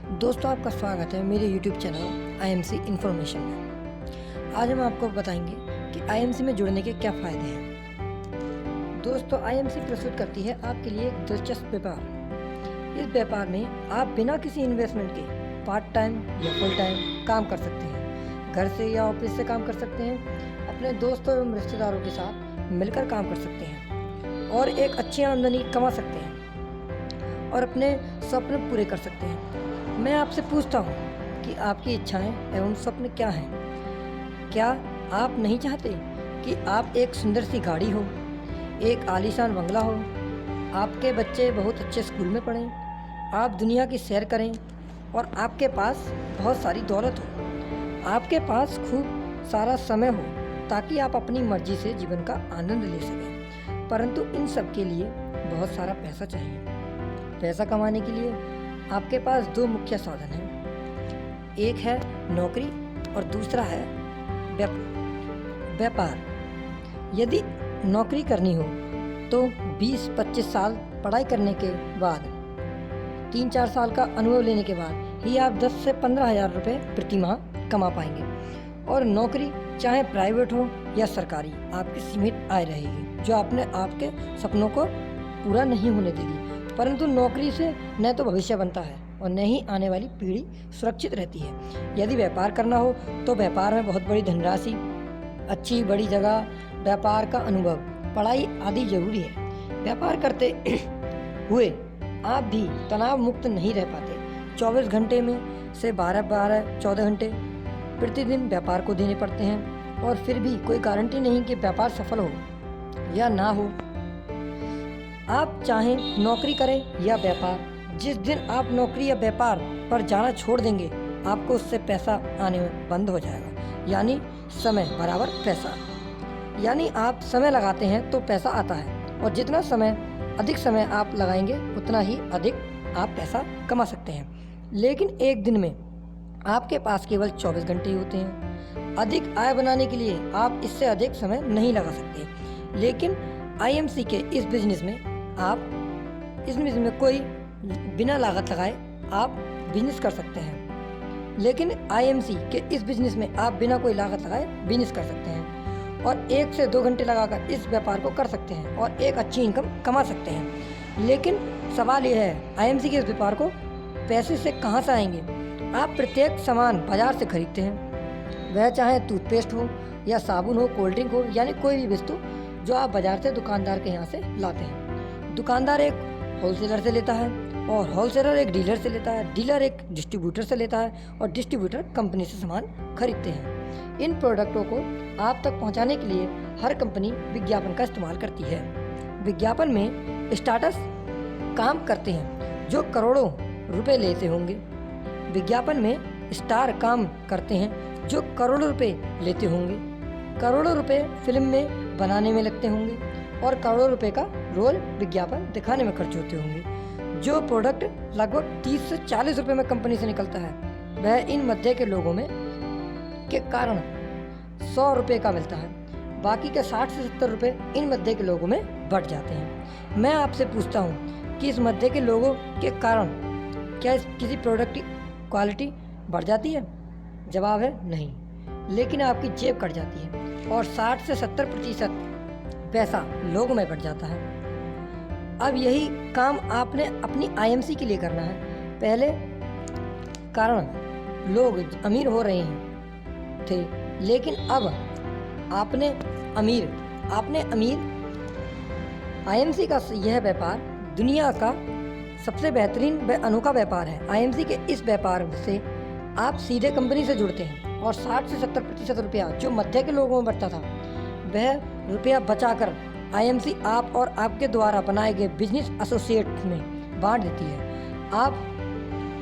दोस्तों, आपका स्वागत है मेरे YouTube चैनल IMC इन्फॉर्मेशन में। आज हम आपको बताएंगे कि IMC में जुड़ने के क्या फ़ायदे हैं। दोस्तों, IMC प्रस्तुत करती है आपके लिए एक दिलचस्प व्यापार। इस व्यापार में आप बिना किसी इन्वेस्टमेंट के पार्ट टाइम या फुल टाइम काम कर सकते हैं। घर से या ऑफिस से काम कर सकते हैं, अपने दोस्तों एवं रिश्तेदारों के साथ मिलकर काम कर सकते हैं और एक अच्छी आमदनी कमा सकते हैं और अपने स्वप्न पूरे कर सकते हैं। मैं आपसे पूछता हूँ कि आपकी इच्छाएं एवं स्वप्न क्या हैं? क्या आप नहीं चाहते कि आप एक सुंदर सी गाड़ी हो, एक आलीशान बंगला हो, आपके बच्चे बहुत अच्छे स्कूल में पढ़ें, आप दुनिया की सैर करें और आपके पास बहुत सारी दौलत हो, आपके पास खूब सारा समय हो ताकि आप अपनी मर्जी से जीवन का आनंद ले सकें। परंतु इन सब के लिए बहुत सारा पैसा चाहिए। पैसा कमाने के लिए आपके पास दो मुख्य साधन हैं, एक है नौकरी और दूसरा है व्यापार। यदि नौकरी करनी हो तो 20-25 साल पढ़ाई करने के बाद, 3-4 साल का अनुभव लेने के बाद ही आप 10 से 15 हज़ार रुपये प्रति माह कमा पाएंगे। और नौकरी चाहे प्राइवेट हो या सरकारी, आपकी सीमित आय रहेगी जो आपके सपनों को पूरा नहीं होने देगी। परंतु नौकरी से न तो भविष्य बनता है और न ही आने वाली पीढ़ी सुरक्षित रहती है। यदि व्यापार करना हो तो व्यापार में बहुत बड़ी धनराशि, अच्छी बड़ी जगह, व्यापार का अनुभव, पढ़ाई आदि जरूरी है। व्यापार करते हुए आप भी तनाव मुक्त नहीं रह पाते। 24 घंटे में से 12-14 घंटे प्रतिदिन व्यापार को देने पड़ते हैं और फिर भी कोई गारंटी नहीं कि व्यापार सफल हो या ना हो। आप चाहें नौकरी करें या व्यापार, जिस दिन आप नौकरी या व्यापार पर जाना छोड़ देंगे आपको उससे पैसा आने में बंद हो जाएगा। यानी समय बराबर पैसा। यानी आप समय लगाते हैं तो पैसा आता है और जितना अधिक समय आप लगाएंगे उतना ही अधिक आप पैसा कमा सकते हैं। लेकिन एक दिन में आपके पास केवल 24 घंटे ही होते हैं। अधिक आय बनाने के लिए आप इससे अधिक समय नहीं लगा सकते। लेकिन IMC के इस बिजनेस में कोई बिना लागत लगाए आप बिजनेस कर सकते हैं। लेकिन IMC के इस बिजनेस में आप बिना कोई लागत लगाए बिजनेस कर सकते हैं और 1 से 2 घंटे लगाकर इस व्यापार को कर सकते हैं और एक अच्छी इनकम कमा सकते हैं। लेकिन सवाल यह है, IMC के इस व्यापार को पैसे से कहाँ से आएंगे? आप प्रत्येक सामान बाजार से खरीदते हैं, वह चाहे टूथपेस्ट हो या साबुन हो, कोल्ड ड्रिंक हो, यानी कोई भी वस्तु जो आप बाजार से दुकानदार के यहाँ से लाते हैं। दुकानदार एक होलसेलर से लेता है और होलसेलर एक डीलर से लेता है, डीलर एक डिस्ट्रीब्यूटर से लेता है और डिस्ट्रीब्यूटर कंपनी से सामान खरीदते हैं। इन प्रोडक्टों को आप तक पहुंचाने के लिए हर कंपनी विज्ञापन का इस्तेमाल करती है। विज्ञापन में स्टार्टअप्स काम करते हैं जो करोड़ों रुपए लेते होंगे। विज्ञापन में स्टार काम करते हैं जो करोड़ों रुपए लेते होंगे। करोड़ों रुपए फिल्म में बनाने में लगते होंगे और करोड़ों रुपए का रोल विज्ञापन दिखाने में खर्च होते होंगे। जो प्रोडक्ट लगभग 30 से 40 रुपए में कंपनी से निकलता है, वह इन मध्य के लोगों में के कारण 100 रुपए का मिलता है। बाकी के 60 से 70 रुपए इन मध्य के लोगों में बढ़ जाते हैं। मैं आपसे पूछता हूँ कि इस मध्य के लोगों के कारण क्या किसी प्रोडक्ट की क्वालिटी बढ़ जाती है? जवाब है नहीं, लेकिन आपकी जेब कट जाती है और 60 से 70% पैसा लोगों में बढ़ जाता है। अब यही काम आपने अपनी IMC के लिए करना है। पहले कारण लोग अमीर हो रहे थे, लेकिन अब आपने अमीर IMC का यह व्यापार दुनिया का सबसे बेहतरीन व अनोखा व्यापार है। IMC के इस व्यापार से आप सीधे कंपनी से जुड़ते हैं और 60 से 70% रुपया जो मध्य के लोगों में बढ़ता था, वह रुपया बचाकर IMC आप और आपके द्वारा बनाए गए बिजनेस एसोसिएट में बांट देती है। आप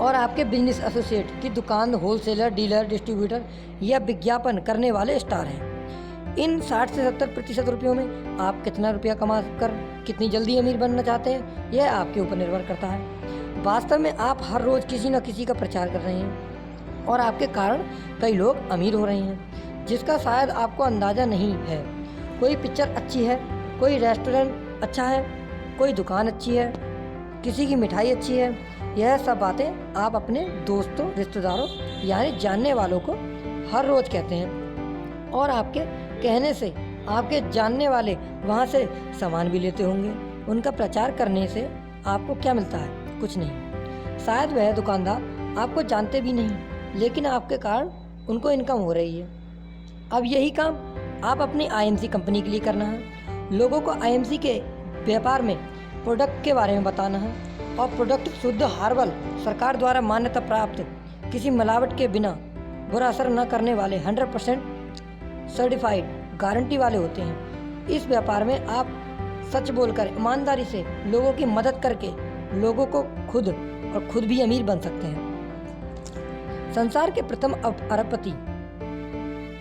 और आपके बिजनेस एसोसिएट की दुकान होलसेलर, डीलर, डिस्ट्रीब्यूटर या विज्ञापन करने वाले स्टार हैं। इन 60 से 70% रुपयों में आप कितना रुपया कमा कर कितनी जल्दी अमीर बनना चाहते हैं, यह आपके ऊपर निर्भर करता है। वास्तव में आप हर रोज़ किसी न किसी का प्रचार कर रहे हैं और आपके कारण कई लोग अमीर हो रहे हैं, जिसका शायद आपको अंदाज़ा नहीं है। कोई पिक्चर अच्छी है, कोई रेस्टोरेंट अच्छा है, कोई दुकान अच्छी है, किसी की मिठाई अच्छी है यह सब बातें आप अपने दोस्तों, रिश्तेदारों यानी जानने वालों को हर रोज़ कहते हैं और आपके कहने से आपके जानने वाले वहाँ से सामान भी लेते होंगे। उनका प्रचार करने से आपको क्या मिलता है? कुछ नहीं। शायद वह दुकानदार आपको जानते भी नहीं, लेकिन आपके कारण उनको इनकम हो रही है। अब यही काम आप अपनी आईएमसी कंपनी के लिए करना है। लोगों को आईएमसी के व्यापार में प्रोडक्ट के बारे में बताना है और प्रोडक्ट शुद्ध हर्बल, सरकार द्वारा मान्यता प्राप्त, किसी मिलावट के बिना बुरा असर न करने वाले 100% सर्टिफाइड गारंटी वाले होते हैं। इस व्यापार में आप सच बोलकर ईमानदारी से लोगों की मदद करके लोगों को खुद भी अमीर बन सकते हैं। संसार के प्रथम अरबपति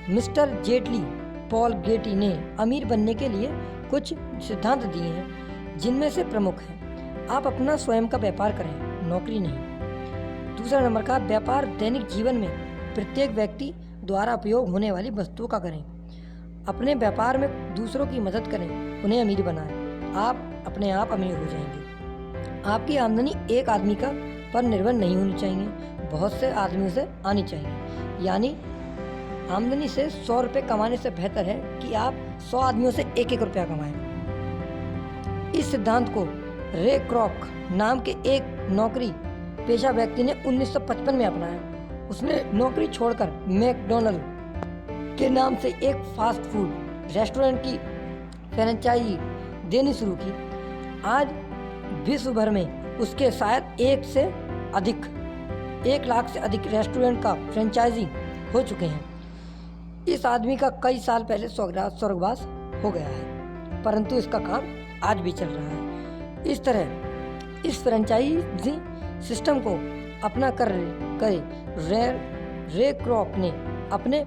मिस्टर जेटली पॉल गेटी ने अमीर बनने के लिए कुछ सिद्धांत दिए हैं, जिनमें से प्रमुख है आप अपना स्वयं का व्यापार करें, नौकरी नहीं। दूसरा नंबर का व्यापार दैनिक जीवन में प्रत्येक व्यक्ति द्वारा उपयोग होने वाली वस्तुओं का करें। अपने व्यापार में दूसरों की मदद करें, उन्हें अमीर बनाएं। आप अपने आप अमीर हो जाएंगे। आपकी आमदनी एक आदमी पर निर्भर नहीं होनी चाहिए, बहुत से आदमियों से आनी चाहिए। यानी आमदनी से 100 रुपये कमाने से बेहतर है कि आप 100 आदमियों से 1-1 रुपया कमाएं। इस सिद्धांत को रे क्रॉक नाम के एक नौकरी पेशा व्यक्ति ने 1955 में अपनाया। उसने नौकरी छोड़कर मैकडॉनल्ड के नाम से एक फास्ट फूड रेस्टोरेंट की फ्रेंचाइजी देनी शुरू की। आज विश्व भर में उसके शायद 1 लाख से अधिक रेस्टोरेंट का फ्रेंचाइजी हो चुके हैं। इस आदमी का कई साल पहले स्वर्गवास हो गया है, परंतु इसका काम आज भी चल रहा है। इस तरह इस फ्रेंचाइजी सिस्टम को अपना कर रे क्रॉक ने अपने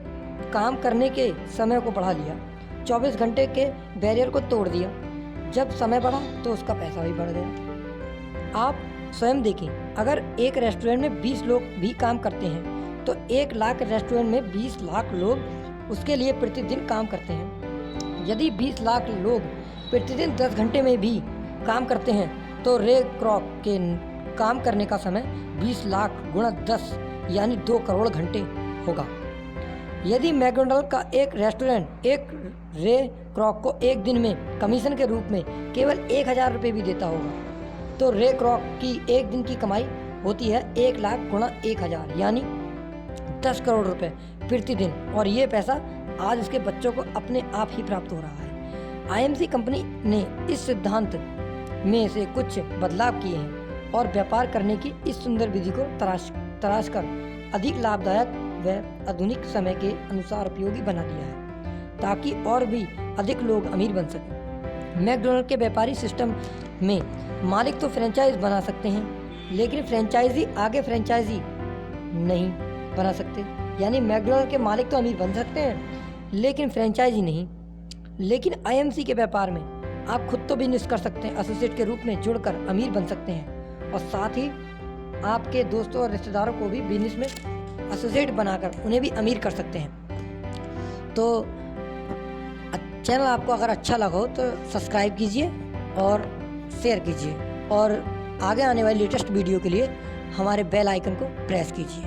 काम करने के समय को बढ़ा लिया, 24 घंटे के बैरियर को तोड़ दिया। जब समय बढ़ा तो उसका पैसा भी बढ़ गया। आप स्वयं देखें, अगर एक रेस्टोरेंट में 20 लोग भी काम करते हैं तो 1 लाख रेस्टोरेंट में 20 लाख लोग उसके लिए प्रतिदिन काम करते हैं। यदि 20 लाख लोग प्रतिदिन 10 घंटे में भी काम करते हैं तो रे क्रॉक के काम करने का समय 20 लाख गुणा 10 यानी 2 करोड़ घंटे होगा। यदि मैकडॉनल्ड का एक रेस्टोरेंट एक रे क्रॉक को एक दिन में कमीशन के रूप में केवल 1000 रुपये भी देता होगा तो रे क्रॉक की एक दिन की कमाई होती है 1 लाख गुणा 1000 यानी 10 करोड़ रुपए प्रतिदिन, और ये पैसा आज इसके बच्चों को अपने आप ही प्राप्त हो रहा है। आईएमसी कंपनी ने इस सिद्धांत में से कुछ बदलाव किए हैं और व्यापार करने की इस सुंदर विधि को तराश कर अधिक लाभदायक व आधुनिक समय के अनुसार उपयोगी बना दिया है, ताकि और भी अधिक लोग अमीर बन सकें। मैकडॉनल्ड के व्यापारी सिस्टम में मालिक तो फ्रेंचाइज बना सकते हैं, लेकिन फ्रेंचाइजी आगे फ्रेंचाइजी नहीं बना सकते। यानी मैकडॉनल्ड के मालिक तो अमीर बन सकते हैं, लेकिन फ्रेंचाइजी नहीं। लेकिन आईएमसी के व्यापार में आप खुद तो बिजनेस कर सकते हैं, एसोसिएट के रूप में जुड़कर अमीर बन सकते हैं, और साथ ही आपके दोस्तों और रिश्तेदारों को भी बिजनेस में एसोसिएट बनाकर उन्हें भी अमीर कर सकते हैं। तो चैनल आपको अगर अच्छा लगा हो तो सब्सक्राइब कीजिए और शेयर कीजिए, और आगे आने वाली लेटेस्ट वीडियो के लिए हमारे बेल आइकन को प्रेस कीजिए।